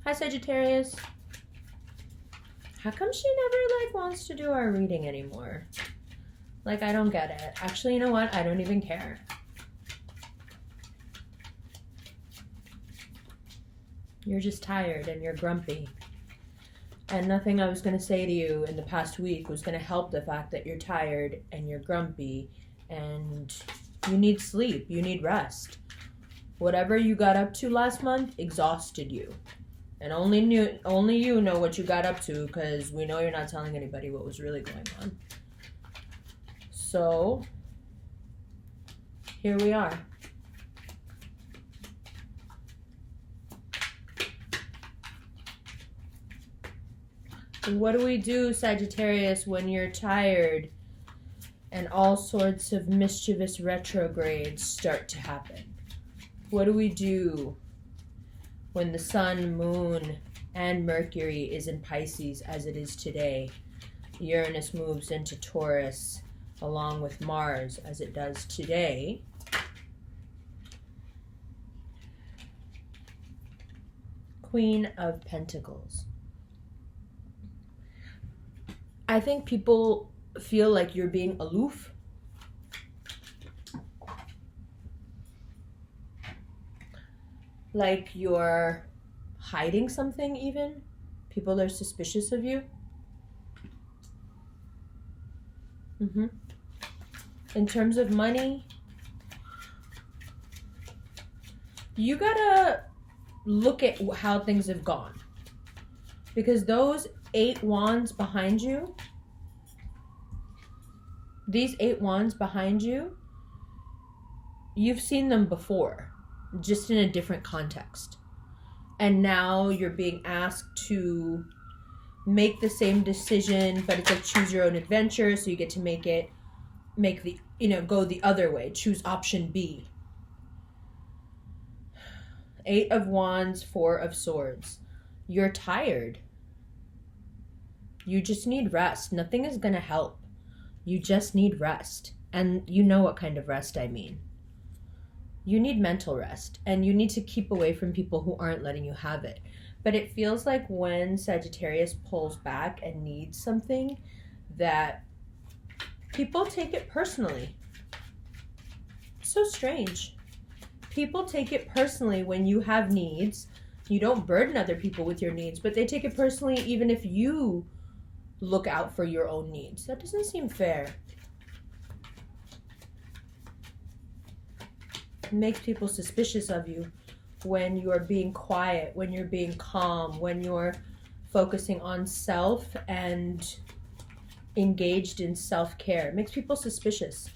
Hi, Sagittarius. How come she never, like, wants to do our reading anymore? Like, I don't get it. Actually, you know what? I don't even care. You're just tired and you're grumpy. And nothing I was going to say to you in the past week was going to help the fact that you're tired and you're grumpy and you need sleep. You need rest. Whatever you got up to last month exhausted you. And only you know what you got up to, because we know you're not telling anybody what was really going on. So, here we are. What do we do, Sagittarius, when you're tired and all sorts of mischievous retrogrades start to happen? What do we do when the sun, moon, and Mercury is in Pisces, as it is today? Uranus moves into Taurus along with Mars, as it does today. Queen of Pentacles. I think people feel like you're being aloof. Like you're hiding something even. People are suspicious of you. In terms of money, you gotta look at how things have gone. Because those 8 wands behind you, these 8 wands behind you, you've seen them before, just in a different context. And now you're being asked to make the same decision, but it's like choose your own adventure, so you get to go the other way, choose option B. 8 of Wands, 4 of Swords. You're tired. You just need rest. Nothing is going to help. You just need rest. And you know what kind of rest I mean. You need mental rest. And you need to keep away from people who aren't letting you have it. But it feels like when Sagittarius pulls back and needs something, that people take it personally. So strange. People take it personally when you have needs. You don't burden other people with your needs, but they take it personally even if you look out for your own needs. That doesn't seem fair. It makes people suspicious of you when you're being quiet, when you're being calm, when you're focusing on self and engaged in self-care. It makes people suspicious.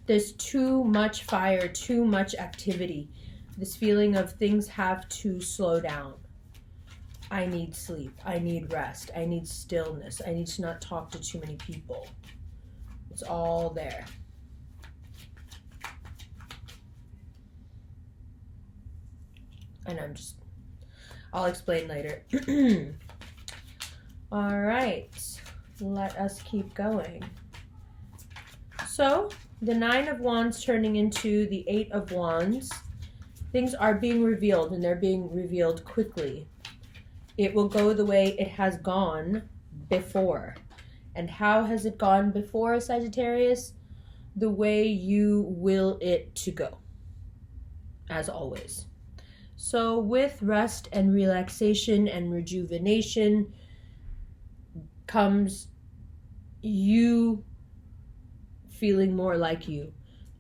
There's too much fire, too much activity. This feeling of things have to slow down. I need sleep. I need rest. I need stillness. I need to not talk to too many people. It's all there. And I'll explain later. All right, let us keep going. So, the 9 of Wands turning into the 8 of Wands. Things are being revealed, and they're being revealed quickly. It will go the way it has gone before. And how has it gone before, Sagittarius? The way you will it to go, as always. So with rest and relaxation and rejuvenation comes you feeling more like you.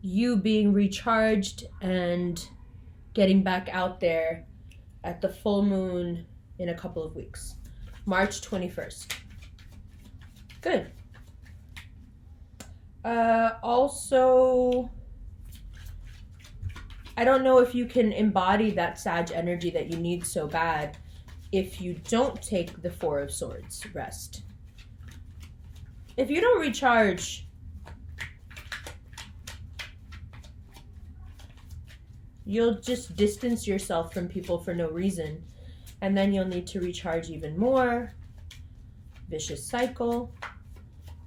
You being recharged and getting back out there at the full moon in a couple of weeks. March 21st. Good. Also, I don't know if you can embody that Sag energy that you need so bad if you don't take the 4 of Swords rest. If you don't recharge, you'll just distance yourself from people for no reason. And then you'll need to recharge even more. Vicious cycle.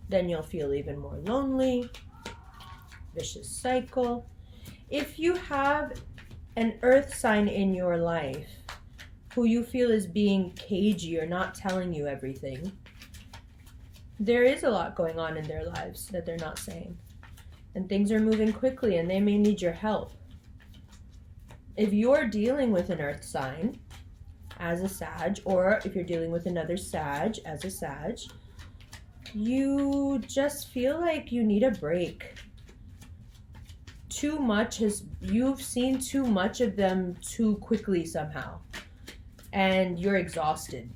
Then you'll feel even more lonely. Vicious cycle. If you have an earth sign in your life, who you feel is being cagey or not telling you everything, there is a lot going on in their lives that they're not saying. And things are moving quickly and they may need your help. If you're dealing with an earth sign as a Sag, or if you're dealing with another Sag as a Sag, you just feel like you need a break. You've seen too much of them too quickly somehow. And you're exhausted.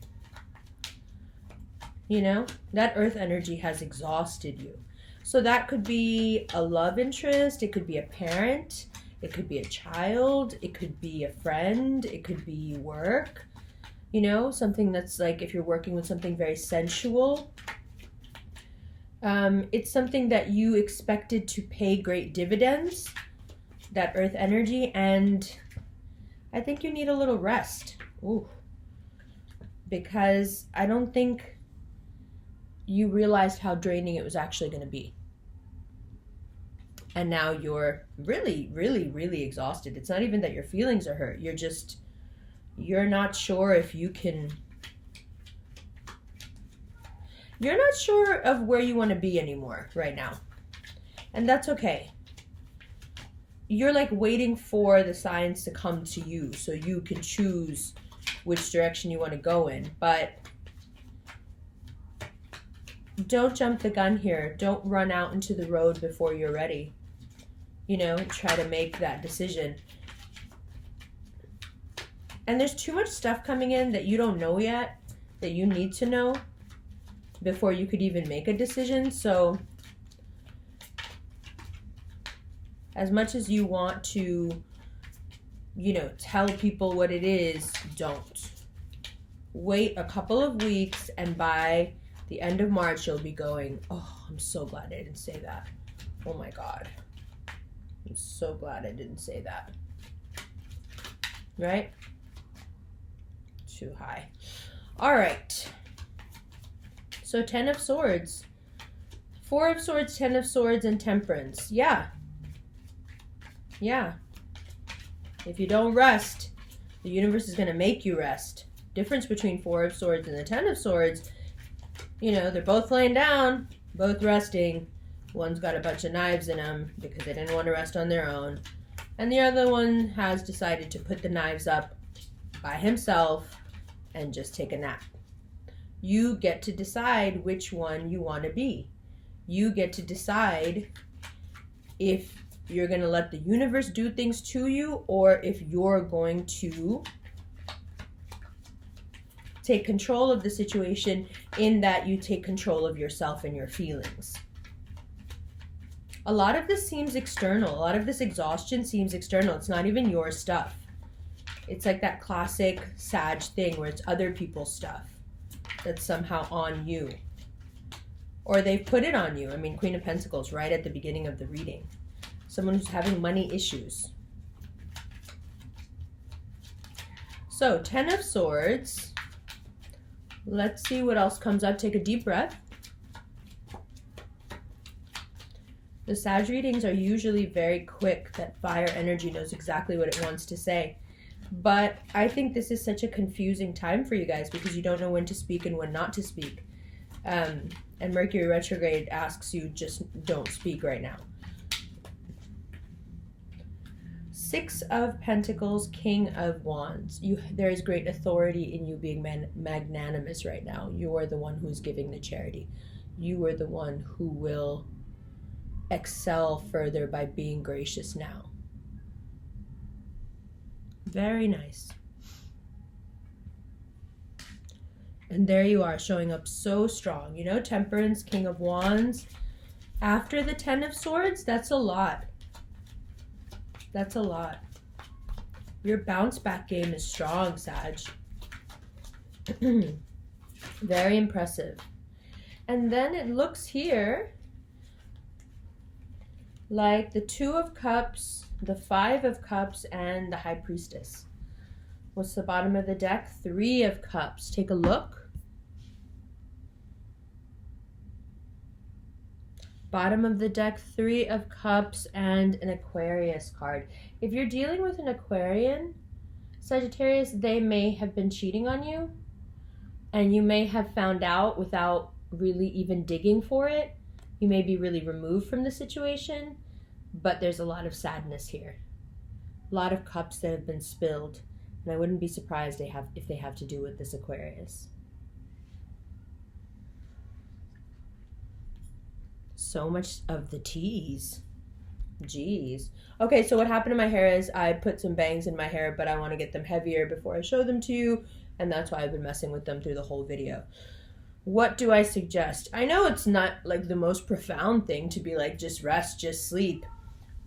You know, that earth energy has exhausted you. So that could be a love interest, it could be a parent, it could be a child, it could be a friend, it could be work. You know, something that's like, if you're working with something very sensual, it's something that you expected to pay great dividends, that earth energy, and I think you need a little rest. Ooh. Because I don't think you realized how draining it was actually going to be. And now you're really, really, really exhausted. It's not even that your feelings are hurt. You're not sure if you can... You're not sure of where you want to be anymore right now. And that's okay. You're like waiting for the signs to come to you so you can choose which direction you want to go in. But don't jump the gun here. Don't run out into the road before you're ready. You know, try to make that decision. And there's too much stuff coming in that you don't know yet, that you need to know before you could even make a decision. So as much as you want to, you know, tell people what it is, don't. Wait a couple of weeks, and by the end of March, you'll be going, oh, I'm so glad I didn't say that. Oh my God. I'm so glad I didn't say that. Right? Too high. All right. So 10 of Swords. 4 of Swords, 10 of Swords, and Temperance. Yeah. Yeah. If you don't rest, the universe is going to make you rest. Difference between 4 of Swords and the 10 of Swords, you know, they're both laying down, both resting. One's got a bunch of knives in them because they didn't want to rest on their own. And the other one has decided to put the knives up by himself and just take a nap. You get to decide which one you want to be. You get to decide if you're going to let the universe do things to you, or if you're going to take control of the situation, in that you take control of yourself and your feelings. A lot of this seems external. A lot of this exhaustion seems external. It's not even your stuff. It's like that classic Sag thing where it's other people's stuff that's somehow on you. Or they've put it on you. I mean, Queen of Pentacles right at the beginning of the reading. Someone who's having money issues. So, 10 of Swords. Let's see what else comes up. Take a deep breath. The Sag readings are usually very quick. That fire energy knows exactly what it wants to say. But I think this is such a confusing time for you guys because you don't know when to speak and when not to speak. And Mercury retrograde asks you just don't speak right now. 6 of Pentacles, King of Wands. There is great authority in you being magnanimous right now. You are the one who's giving the charity. You are the one who will excel further by being gracious now. Very nice. And there you are, showing up so strong. You know, Temperance, King of Wands. After the 10 of Swords, that's a lot. That's a lot. Your bounce back game is strong, Sag. Very impressive. And then it looks here like the 2 of Cups, the 5 of Cups, and the High Priestess. What's the bottom of the deck? 3 of Cups. Take a look. Bottom of the deck, 3 of Cups, and an Aquarius card. If you're dealing with an Aquarian, Sagittarius, they may have been cheating on you, and you may have found out without really even digging for it. You may be really removed from the situation, but there's a lot of sadness here. A lot of cups that have been spilled, and I wouldn't be surprised if they have to do with this Aquarius. So much of the teas. Jeez. Okay, so what happened to my hair is I put some bangs in my hair, but I want to get them heavier before I show them to you, and that's why I've been messing with them through the whole video. What do I suggest? I know it's not like the most profound thing to be like, just rest, just sleep.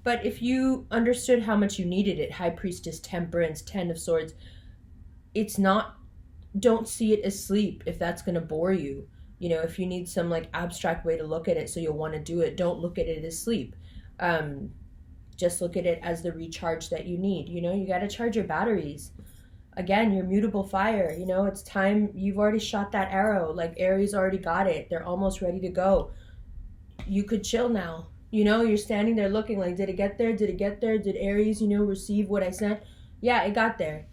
But if you understood how much you needed it, High Priestess, Temperance, Ten of Swords, it's not, don't see it as sleep if that's going to bore you. You know, if you need some like abstract way to look at it so you'll want to do it, don't look at it as sleep. Just look at it as the recharge that you need. You know, you got to charge your batteries. Again, your mutable fire, you know, it's time. You've already shot that arrow. Like Aries already got it. They're almost ready to go. You could chill now. You know, you're standing there looking like, did it get there? Did it get there? Did Aries, you know, receive what I sent? Yeah, it got there.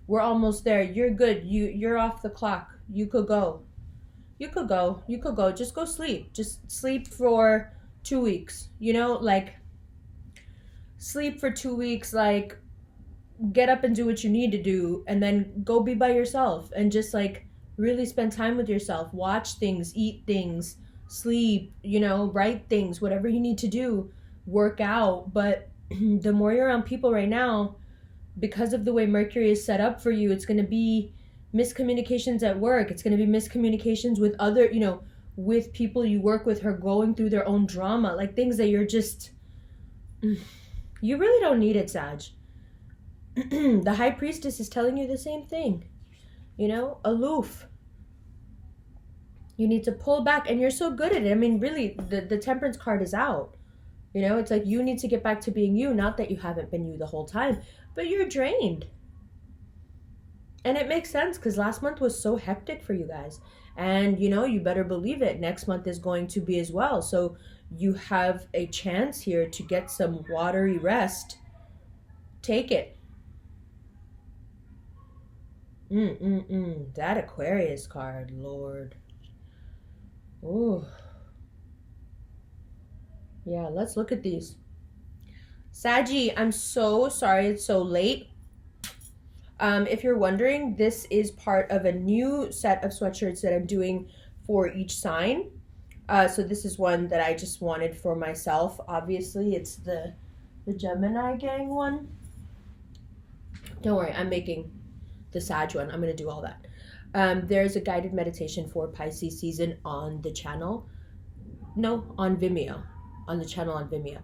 We're almost there. You're good. You're off the clock. You could go. You could go. You could go. Just go sleep. Just sleep for 2 weeks. You know, like sleep for 2 weeks, like get up and do what you need to do, and then go be by yourself and just like really spend time with yourself. Watch things, eat things, sleep, you know, write things, whatever you need to do, work out. But the more you're around people right now, because of the way Mercury is set up for you, it's going to be miscommunications at work. It's going to be miscommunications with other, you know, with people you work with who are going through their own drama, like things that you're just, you really don't need it, Sag. The High Priestess is telling you the same thing. You know, aloof. You need to pull back, and you're so good at it. I mean, really, the Temperance card is out. You know, it's like you need to get back to being you. Not that you haven't been you the whole time, but you're drained. And it makes sense because last month was so hectic for you guys. And, you know, you better believe it. Next month is going to be as well. So you have a chance here to get some watery rest. Take it. That Aquarius card, Lord. Ooh. Yeah, let's look at these. Saggy, I'm so sorry it's so late. If you're wondering, this is part of a new set of sweatshirts that I'm doing for each sign. So this is one that I just wanted for myself. Obviously, it's the Gemini gang one. Don't worry, I'm making the Sag one. I'm going to do all that. There's a guided meditation for Pisces season on the channel. No, on Vimeo. On the channel on Vimeo.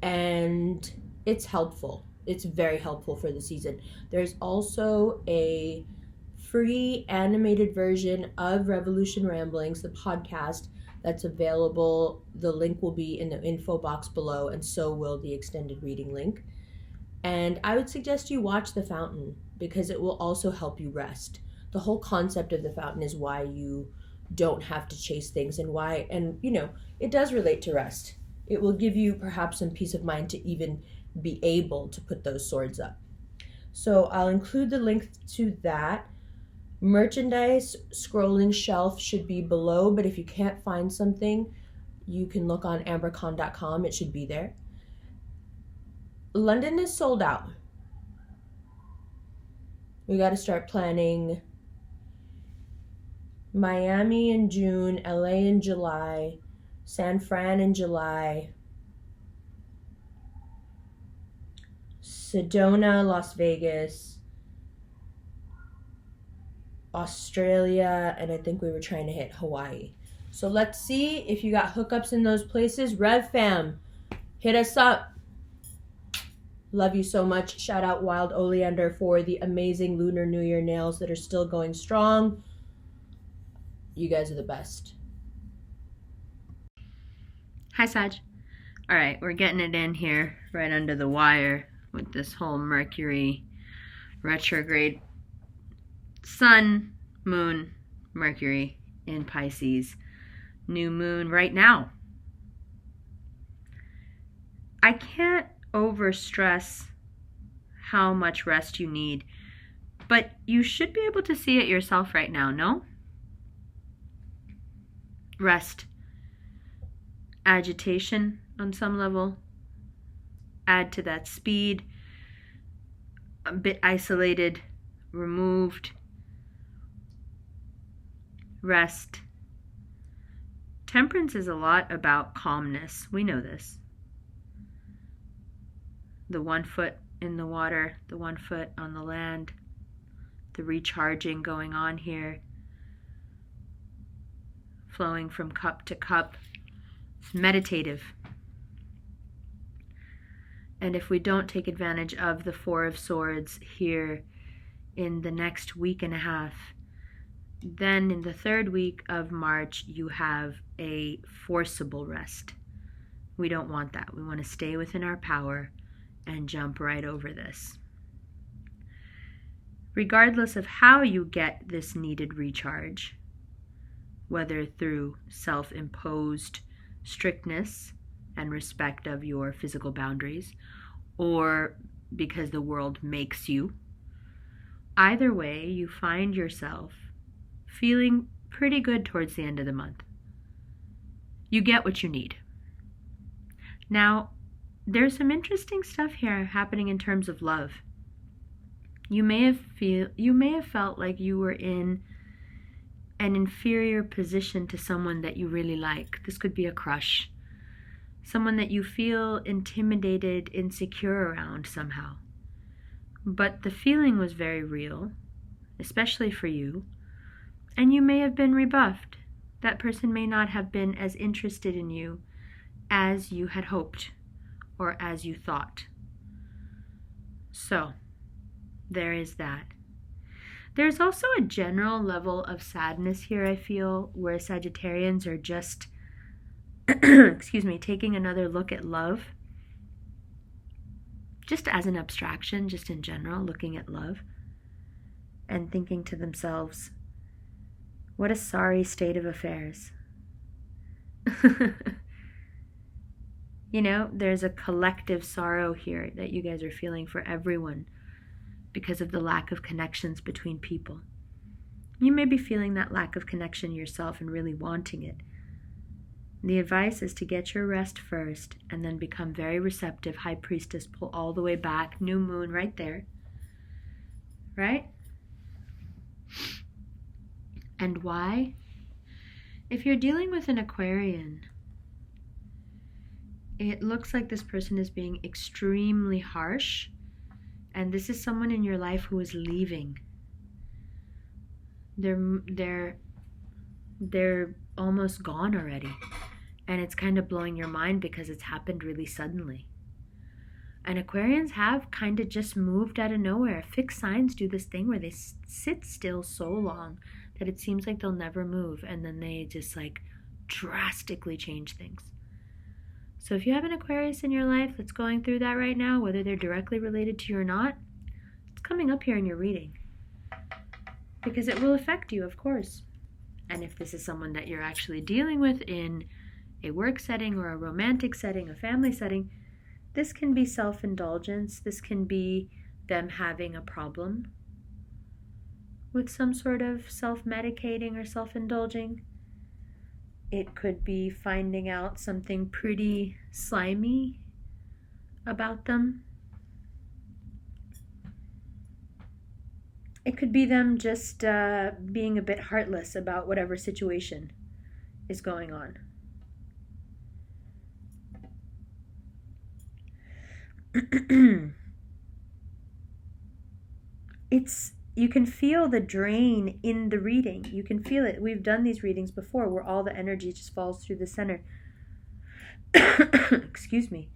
And it's helpful. It's very helpful for the season. There's also a free animated version of Revolution Ramblings, the podcast, that's available. The link will be in the info box below, and so will the extended reading link. And I would suggest you watch The Fountain because it will also help you rest. The whole concept of The Fountain is why you don't have to chase things and you know, it does relate to rest. It will give you perhaps some peace of mind to even be able to put those swords up. So I'll include the link to that. Merchandise scrolling shelf should be below, but if you can't find something, you can look on ambercon.com. It should be there. London is sold out. We got to start planning Miami in June, LA in July, San Fran in July, Sedona, Las Vegas, Australia, and I think we were trying to hit Hawaii. So let's see if you got hookups in those places. Rev fam, hit us up. Love you so much. Shout out Wild Oleander for the amazing Lunar New Year nails that are still going strong. You guys are the best. Hi, Sag. All right, we're getting it in here right under the wire with this whole Mercury retrograde. Sun, Moon, Mercury in Pisces. New moon right now. I can't overstress how much rest you need. But you should be able to see it yourself right now, no? Rest. Agitation on some level. Add to that speed. A bit isolated. Removed. Rest. Temperance is a lot about calmness. We know this. The 1 foot in the water, the 1 foot on the land, the recharging going on here, flowing from cup to cup. It's meditative. And if we don't take advantage of the 4 of Swords here in the next week and a half, then in the 3rd week of March, you have a forcible rest. We don't want that. We want to stay within our power and jump right over this. Regardless of how you get this needed recharge, whether through self-imposed strictness and respect of your physical boundaries, or because the world makes you, either way, you find yourself feeling pretty good towards the end of the month. You get what you need. Now, there's some interesting stuff here happening in terms of love. You may have felt like you were in an inferior position to someone that you really like. This could be a crush. Someone that you feel intimidated, insecure around somehow. But the feeling was very real, especially for you. And you may have been rebuffed. That person may not have been as interested in you as you had hoped or as you thought. So, there is that. There's also a general level of sadness here, I feel, where Sagittarians are just, taking another look at love. Just as an abstraction, just in general, looking at love and thinking to themselves, what a sorry state of affairs. You know, there's a collective sorrow here that you guys are feeling for everyone because of the lack of connections between people. You may be feeling that lack of connection yourself and really wanting it. The advice is to get your rest first and then become very receptive. High Priestess, pull all the way back. New moon right there. Right? And why? If you're dealing with an Aquarian, it looks like this person is being extremely harsh, and this is someone in your life who is leaving. They're almost gone already, and it's kind of blowing your mind because it's happened really suddenly. And Aquarians have kind of just moved out of nowhere. Fixed signs do this thing where they sit still so long that it seems like they'll never move, and then they just like drastically change things. So if you have an Aquarius in your life that's going through that right now, whether they're directly related to you or not, it's coming up here in your reading. Because it will affect you, of course. And if this is someone that you're actually dealing with in a work setting or a romantic setting, a family setting, this can be self-indulgence. This can be them having a problem with some sort of self-medicating or self-indulging. It could be finding out something pretty slimy about them. It could be them just being a bit heartless about whatever situation is going on. You can feel the drain in the reading. You can feel it. We've done these readings before where all the energy just falls through the center. Excuse me.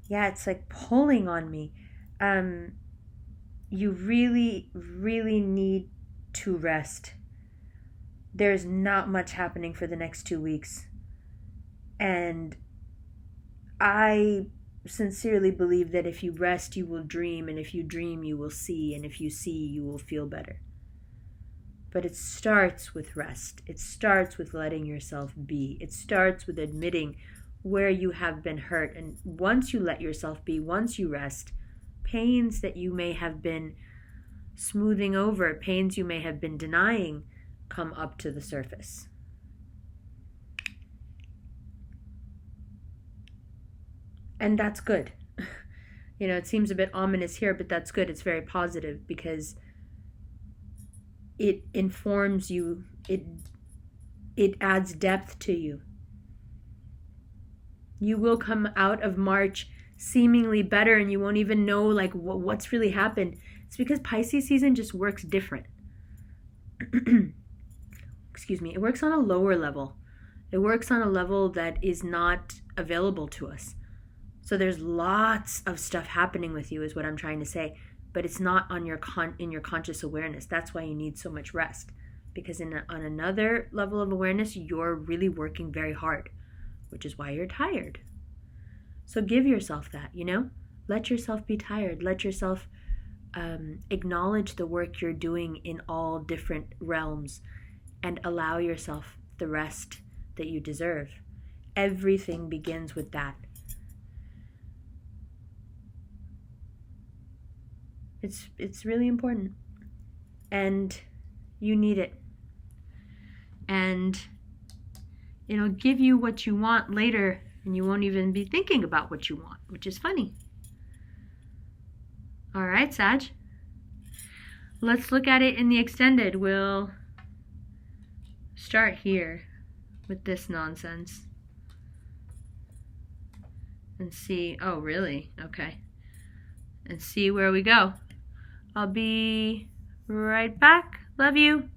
Yeah, it's like pulling on me. You really, really need to rest. There's not much happening for the next 2 weeks. And I sincerely believe that if you rest, you will dream, and if you dream, you will see, and if you see, you will feel better. But it starts with rest. It starts with letting yourself be. It starts with admitting where you have been hurt. And once you let yourself be, once you rest, pains that you may have been smoothing over. Pains you may have been denying come up to the surface. And that's good. You know, it seems a bit ominous here, but that's good. It's very positive because it informs you. It adds depth to you. You will come out of March seemingly better, and you won't even know like what's really happened. It's because Pisces season just works different. Excuse me. It works on a lower level. It works on a level that is not available to us. So there's lots of stuff happening with you is what I'm trying to say, but it's not on your in your conscious awareness. That's why you need so much rest, because on another level of awareness, you're really working very hard, which is why you're tired. So give yourself that, you know? Let yourself be tired. Let yourself acknowledge the work you're doing in all different realms and allow yourself the rest that you deserve. Everything begins with that. It's really important, and you need it, and it'll give you what you want later, and you won't even be thinking about what you want, which is funny. All right, Sag. Let's look at it in the extended. We'll start here with this nonsense and see. Oh, really? Okay. And see where we go. I'll be right back. Love you.